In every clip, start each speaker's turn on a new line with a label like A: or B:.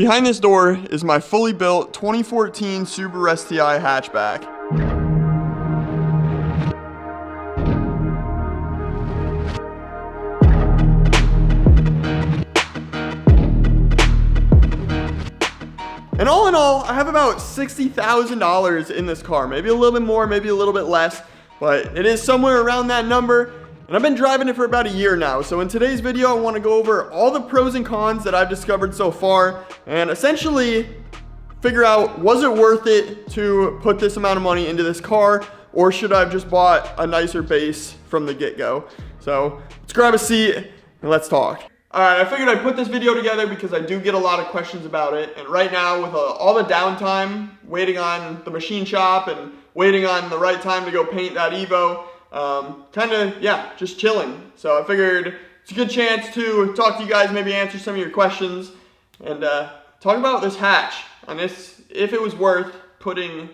A: Behind this door is my fully built 2014 Subaru STI hatchback. And all in all, I have about $60,000 in this car. Maybe a little bit more, maybe a little bit less, but it is somewhere around that number. And I've been driving it for about a year now. So in today's video, I want to go over all the pros and cons that I've discovered so far and essentially figure out, was it worth it to put this amount of money into this car, or should I have just bought a nicer base from the get-go? So let's grab a seat and let's talk. All right, I figured I'd put this video together because I do get a lot of questions about it. And right now, with all the downtime, waiting on the machine shop and waiting on the right time to go paint that Evo, just chilling. So I figured it's a good chance to talk to you guys, maybe answer some of your questions, and talk about this hatch, and if it was worth putting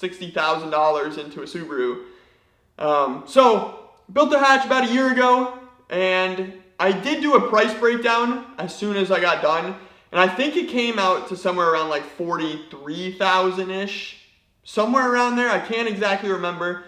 A: $60,000 into a Subaru. So built the hatch about a year ago, and I did do a price breakdown as soon as I got done, and I think it came out to somewhere around like $43,000-ish, somewhere around there. I can't exactly remember,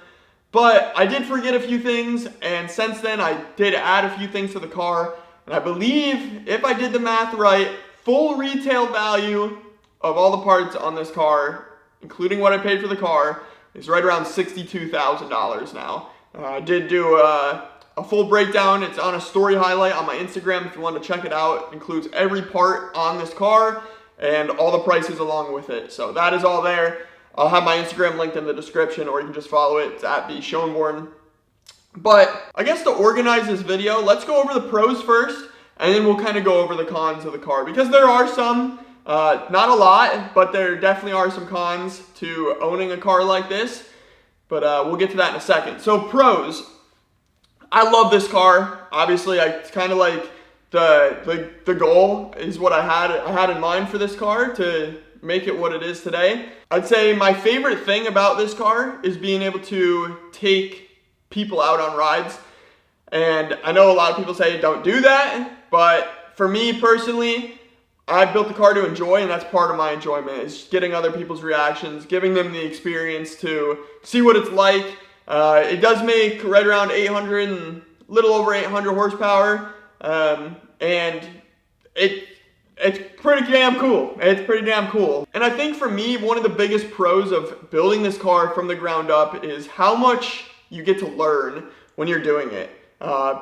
A: but I did forget a few things, and since then I did add a few things to the car, and I believe, if I did the math right, full retail value of all the parts on this car, including what I paid for the car, is right around $62,000 now. I did do a full breakdown. It's on a story highlight on my Instagram if you want to check it out. It includes every part on this car and all the prices along with it. So that is all there. I'll have my Instagram linked in the description, or you can just follow it. It's at @bschoenborn. But I guess to organize this video, let's go over the pros first, and then we'll kind of go over the cons of the car, because there are some, not a lot, but there definitely are some cons to owning a car like this. But we'll get to that in a second. So pros. I love this car. Obviously, it's kind of like the goal is what I had in mind for this car to make it what it is today. I'd say my favorite thing about this car is being able to take people out on rides. And I know a lot of people say don't do that, but for me personally, I built the car to enjoy, and that's part of my enjoyment, is getting other people's reactions, giving them the experience to see what it's like. It does make right around 800 and a little over 800 horsepower, and it's pretty damn cool. It's pretty damn cool. And I think for me, one of the biggest pros of building this car from the ground up is how much you get to learn when you're doing it.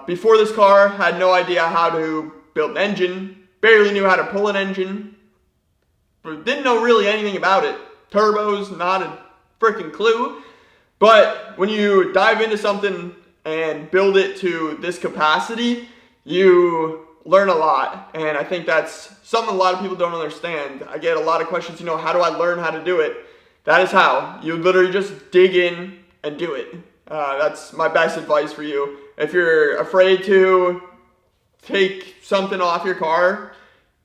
A: Before this car, had no idea how to build an engine, barely knew how to pull an engine, but didn't know really anything about it. Turbos, not a freaking clue. But when you dive into something and build it to this capacity, you learn a lot. And I think that's something a lot of people don't understand. I get a lot of questions, how do I learn how to do it? That is how. You literally just dig in and do it. That's my best advice for you. If you're afraid to take something off your car,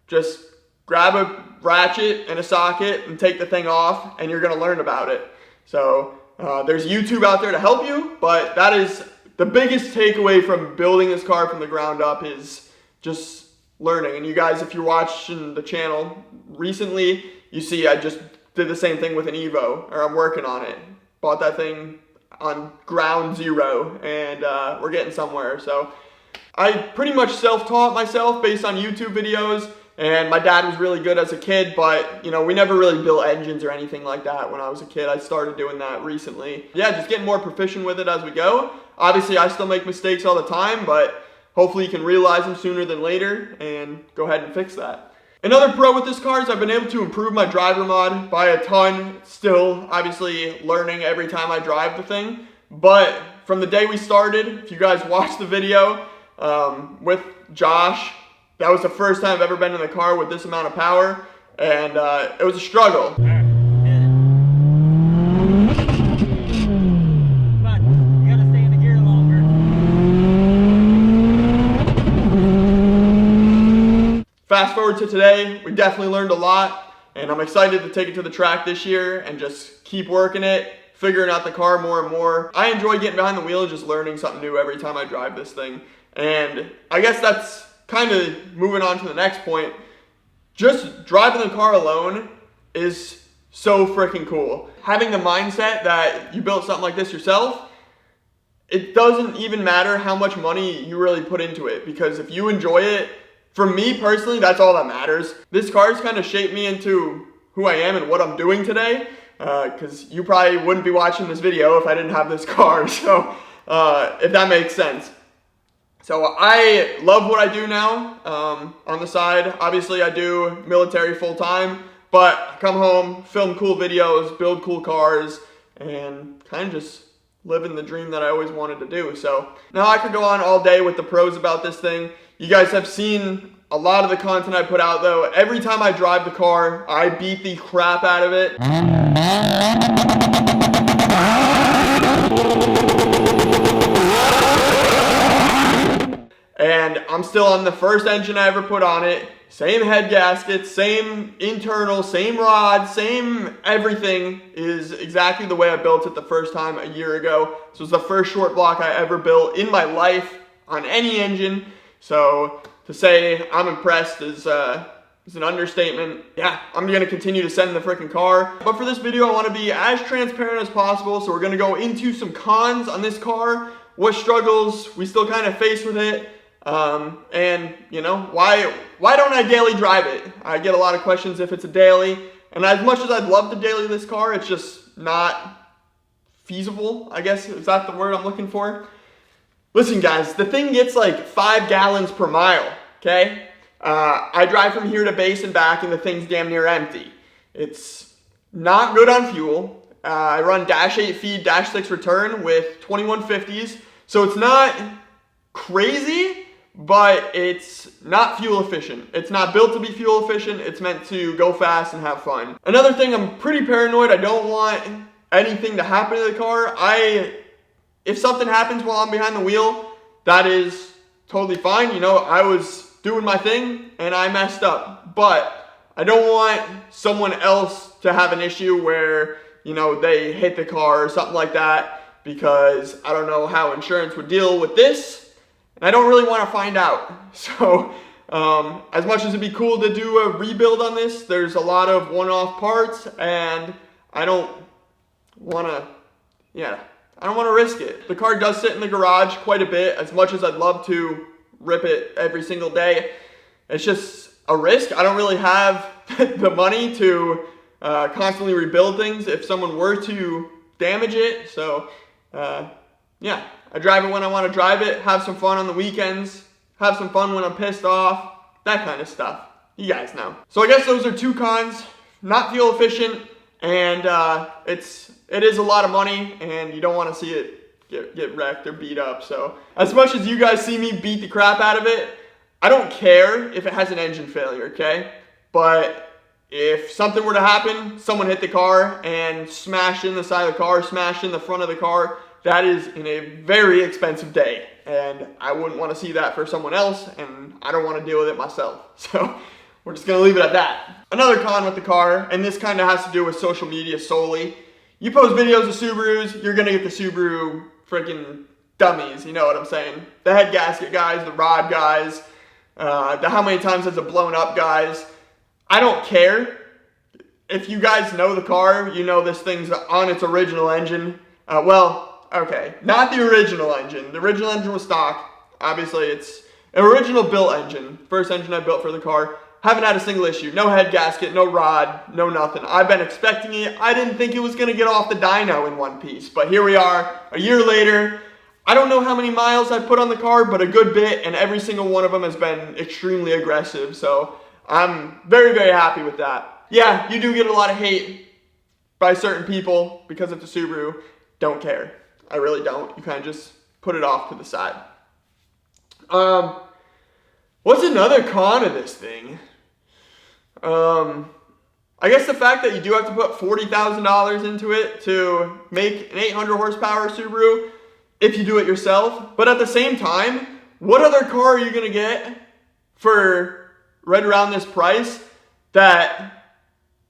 A: just grab a ratchet and a socket and take the thing off, and you're going to learn about it. So there's YouTube out there to help you, but that is the biggest takeaway from building this car from the ground up, is just learning. And you guys, if you're watching the channel recently, you see I just did the same thing with an Evo, or I'm working on it. Bought that thing on ground zero, and we're getting somewhere. So I pretty much self-taught myself based on YouTube videos, and my dad was really good as a kid, but we never really built engines or anything like that when I was a kid. I started doing that recently. Yeah, just getting more proficient with it as we go. Obviously, I still make mistakes all the time, but hopefully you can realize them sooner than later and go ahead and fix that. Another pro with this car is I've been able to improve my driver mod by a ton. Still, obviously, learning every time I drive the thing. But from the day we started, if you guys watched the video with Josh, that was the first time I've ever been in the car with this amount of power, and it was a struggle.
B: Come on, you gotta stay in the gear longer.
A: Fast forward to today, we definitely learned a lot, and I'm excited to take it to the track this year and just keep working it, figuring out the car more and more. I enjoy getting behind the wheel and just learning something new every time I drive this thing. And I guess that's kind of moving on to the next point. just driving the car alone is so freaking cool. Having the mindset that you built something like this yourself, it doesn't even matter how much money you really put into it, because if you enjoy it, for me personally, that's all that matters. This car's kind of shaped me into who I am and what I'm doing today, because you probably wouldn't be watching this video if I didn't have this car, so if that makes sense. So I love what I do now. On the side, obviously I do military full time, but I come home, film cool videos, build cool cars, and kind of just living the dream that I always wanted to do. So now I could go on all day with the pros about this thing. You guys have seen a lot of the content I put out though. Every time I drive the car, I beat the crap out of it. And I'm still on the first engine I ever put on it. Same head gasket, same internal, same rod, same everything is exactly the way I built it the first time a year ago. This was the first short block I ever built in my life on any engine. So to say I'm impressed is an understatement. Yeah, I'm gonna continue to send the freaking car. But for this video, I wanna be as transparent as possible. So we're gonna go into some cons on this car, what struggles we still kind of face with it. And you know, why don't I daily drive it? I get a lot of questions if it's a daily, and as much as I'd love to daily this car, it's just not feasible, I guess. Is that the word I'm looking for? Listen guys, the thing gets like 5 gallons per mile, okay? I drive from here to base and back and the thing's damn near empty. It's not good on fuel. I run dash 8 feed, dash 6 return with 2150s, so it's not crazy, but it's not fuel efficient. It's not built to be fuel efficient. It's meant to go fast and have fun. Another thing, I'm pretty paranoid. I don't want anything to happen to the car. If something happens while I'm behind the wheel, that is totally fine. You know, I was doing my thing and I messed up, but I don't want someone else to have an issue where, you know, they hit the car or something like that, because I don't know how insurance would deal with this. And I don't really want to find out. So as much as it'd be cool to do a rebuild on this, there's a lot of one-off parts, and I don't want to risk it. The car does sit in the garage quite a bit. As much as I'd love to rip it every single day, it's just a risk. I don't really have the money to constantly rebuild things if someone were to damage it. So yeah, I drive it when I want to drive it, have some fun on the weekends, have some fun when I'm pissed off, that kind of stuff. You guys know. So I guess those are 2 cons. Not fuel efficient, and it is a lot of money, and you don't want to see it get wrecked or beat up. So as much as you guys see me beat the crap out of it, I don't care if it has an engine failure, okay? But if something were to happen, someone hit the car and smashed in the side of the car, smashed in the front of the car, that is in a very expensive day, and I wouldn't want to see that for someone else, and I don't want to deal with it myself. So we're just going to leave it at that. Another con with the car, and this kind of has to do with social media solely. You post videos of Subarus, you're going to get the Subaru freaking dummies, you know what I'm saying? The head gasket guys, the rod guys, the how many times has it blown up guys. I don't care. If you guys know the car, you know this thing's on its original engine. Okay, not the original engine. The original engine was stock. Obviously, it's an original built engine. First engine I built for the car. Haven't had a single issue. No head gasket, no rod, no nothing. I've been expecting it. I didn't think it was going to get off the dyno in one piece. But here we are, a year later. I don't know how many miles I put on the car, but a good bit, and every single one of them has been extremely aggressive. So I'm very, very happy with that. Yeah, you do get a lot of hate by certain people because it's a Subaru. Don't care. I really don't. You kind of just put it off to the side. What's another con of this thing? I guess the fact that you do have to put $40,000 into it to make an 800 horsepower Subaru if you do it yourself. But at the same time, what other car are you going to get for right around this price that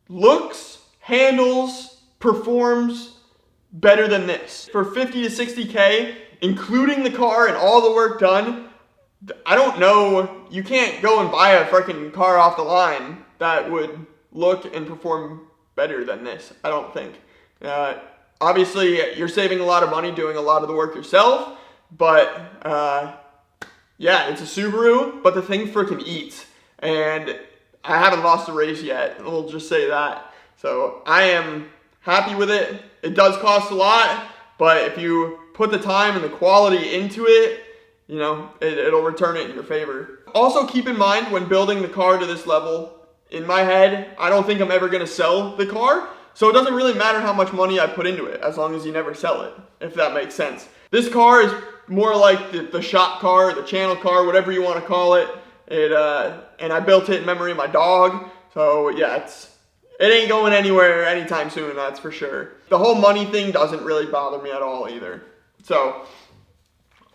A: looks, handles, performs better than this? For 50 to 60K, including the car and all the work done, I don't know, you can't go and buy a freaking car off the line that would look and perform better than this, I don't think. Obviously, you're saving a lot of money doing a lot of the work yourself, but yeah, it's a Subaru, but the thing freaking eats. And I haven't lost a race yet, we'll just say that. So I am happy with it. It does cost a lot, but if you put the time and the quality into it, you know, it'll return it in your favor. Also keep in mind when building the car to this level, in my head, I don't think I'm ever gonna sell the car. So it doesn't really matter how much money I put into it, as long as you never sell it, if that makes sense. This car is more like the shop car, the channel car, whatever you want to call it. And I built it in memory of my dog. So yeah, it ain't going anywhere anytime soon, that's for sure. The whole money thing doesn't really bother me at all either. So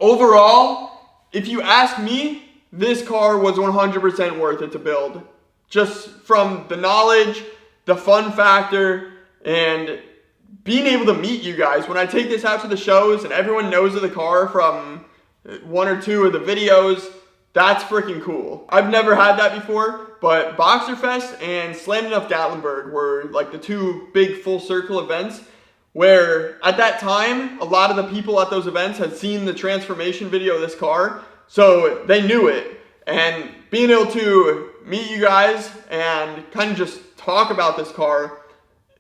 A: overall, if you ask me, this car was 100% worth it to build. Just from the knowledge, the fun factor, and being able to meet you guys. When I take this out to the shows and everyone knows of the car from one or two of the videos, that's freaking cool. I've never had that before, but Boxerfest and Slam Enough Gatlinburg were like the two big full circle events where at that time, a lot of the people at those events had seen the transformation video of this car, so they knew it. And being able to meet you guys and kind of just talk about this car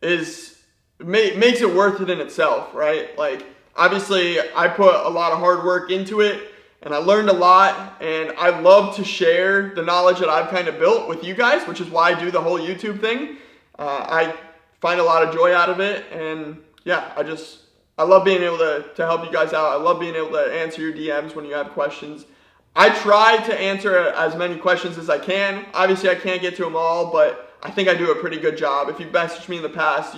A: makes it worth it in itself, right? Like, obviously, I put a lot of hard work into it, and I learned a lot, and I love to share the knowledge that I've kind of built with you guys, which is why I do the whole YouTube thing. I find a lot of joy out of it, and yeah, I love being able to help you guys out. I love being able to answer your DMs when you have questions. I try to answer as many questions as I can. Obviously, I can't get to them all, but I think I do a pretty good job. If you've messaged me in the past,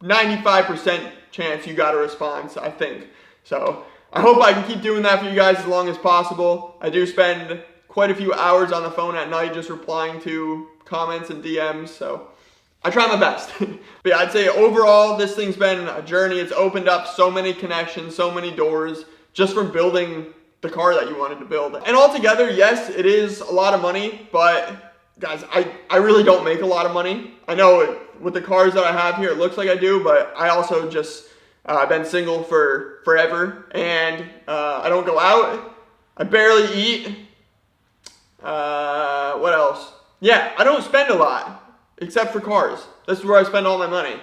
A: 95% chance you got a response, I think. So I hope I can keep doing that for you guys as long as possible. I do spend quite a few hours on the phone at night just replying to comments and DMs, so I try my best. But yeah, I'd say overall, this thing's been a journey. It's opened up so many connections, so many doors, just from building the car that you wanted to build. And altogether, yes, it is a lot of money, but guys, I really don't make a lot of money. I know with the cars that I have here, it looks like I do, but I also just been single for forever, and I don't go out. I barely eat. What else? Yeah, I don't spend a lot, except for cars. This is where I spend all my money.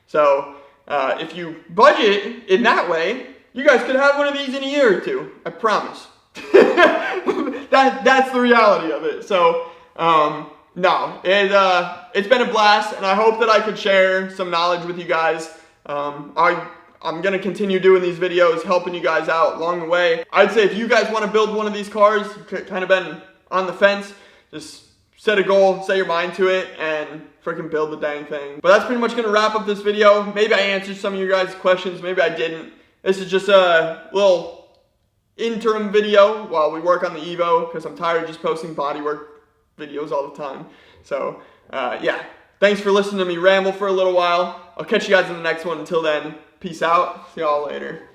A: So if you budget in that way, you guys could have one of these in a year or two. I promise. That's the reality of it. So no, it's been a blast, and I hope that I could share some knowledge with you guys. I'm going to continue doing these videos, helping you guys out along the way. I'd say if you guys want to build one of these cars, kind of been on the fence, just set a goal, set your mind to it, and freaking build the dang thing. But that's pretty much going to wrap up this video. Maybe I answered some of your guys' questions, maybe I didn't. This is just a little interim video while we work on the Evo, because I'm tired of just posting bodywork videos all the time. So yeah, thanks for listening to me ramble for a little while. I'll catch you guys in the next one. Until then, peace out. See y'all later.